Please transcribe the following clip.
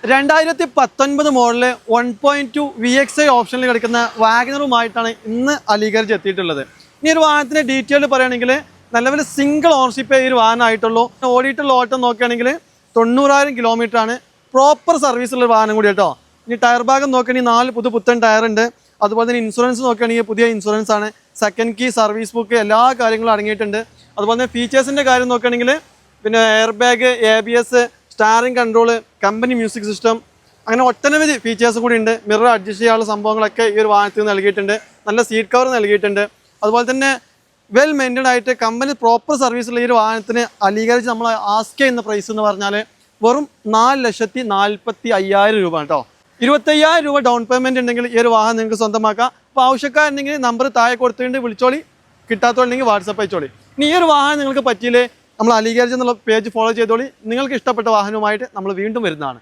2019 model 1.2 VXI ഓപ്ഷനിൽ കിടക്കുന്ന വാഗനറുമായിട്ടാണ് ഇന്ന് അലിഗർജ് എത്തിയിട്ടുള്ളത്. ഇനി ഒരു വാഹനത്തിന്റെ ഡീറ്റെയിൽ പറയുകയാണെങ്കിൽ നിലവിൽ സിംഗിൾ ഓണർഷിപ്പ് ഈ ഒരു വാഹനമായിട്ടുള്ളൂ. ഓടിയിട്ടുള്ള ഓട്ടം നോക്കുകയാണെങ്കിൽ 90,000 കിലോമീറ്റർ ആണ്. പ്രോപ്പർ സർവീസുള്ള വാഹനം കൂടി കേട്ടോ. ഇനി ടയർ ഭാഗം നോക്കുകയാണെങ്കിൽ 4 പുത്തൻ ടയർ ഉണ്ട്. അതുപോലെ തന്നെ ഇൻഷുറൻസ് നോക്കുകയാണെങ്കിൽ പുതിയ ഇൻഷുറൻസ് ആണ്. സെക്കൻഡ് കീ, സർവീസ് ബുക്ക്, എല്ലാ കാര്യങ്ങളും അടങ്ങിയിട്ടുണ്ട്. അതുപോലെ തന്നെ ഫീച്ചേഴ്സിൻ്റെ കാര്യം നോക്കുകയാണെങ്കിൽ പിന്നെ air bag, ABS, starring control, company music system, അങ്ങനെ ഒട്ടനവധി ഫീച്ചേഴ്സ് കൂടി ഉണ്ട്. മിറർ അഡ്ജസ്റ്റ് ചെയ്യാനുള്ള സംഭവങ്ങളൊക്കെ ഈ ഒരു വാഹനത്തിൽ നൽകിയിട്ടുണ്ട്. നല്ല സീറ്റ് കവർ നൽകിയിട്ടുണ്ട്. അതുപോലെ തന്നെ വെൽ മെയിൻറ്റൈൻഡ് ആയിട്ട് കമ്പനി പ്രോപ്പർ സർവീസുള്ള ഈ ഒരു വാഹനത്തിന് അലിഗർജ് നമ്മൾ ആസ്ക് ചെയ്യുന്ന പ്രൈസ് എന്ന് പറഞ്ഞാൽ വെറും 4,45,000 രൂപ കേട്ടോ. 25,000 രൂപ ഡൗൺ പേയ്മെൻറ്റ് ഉണ്ടെങ്കിൽ ഈ ഒരു വാഹനം നിങ്ങൾക്ക് സ്വന്തമാക്കാം. അപ്പോൾ ആവശ്യക്കാരുണ്ടെങ്കിൽ നമ്പർ താഴെ കൊടുത്തിട്ടുണ്ട്, വിളിച്ചോളി. കിട്ടാത്തോണ്ടെങ്കിൽ വാട്സപ്പ് അയച്ചോളി. ഇനി ഈ ഒരു വാഹനം നിങ്ങൾക്ക് പറ്റിയില്ലേ, നമ്മൾ അലിഗർജ് എന്നുള്ള പേജ് ഫോളോ ചെയ്തോളി. നിങ്ങൾക്ക് ഇഷ്ടപ്പെട്ട വാഹനവുമായിട്ട് നമ്മൾ വീണ്ടും വരുന്നതാണ്.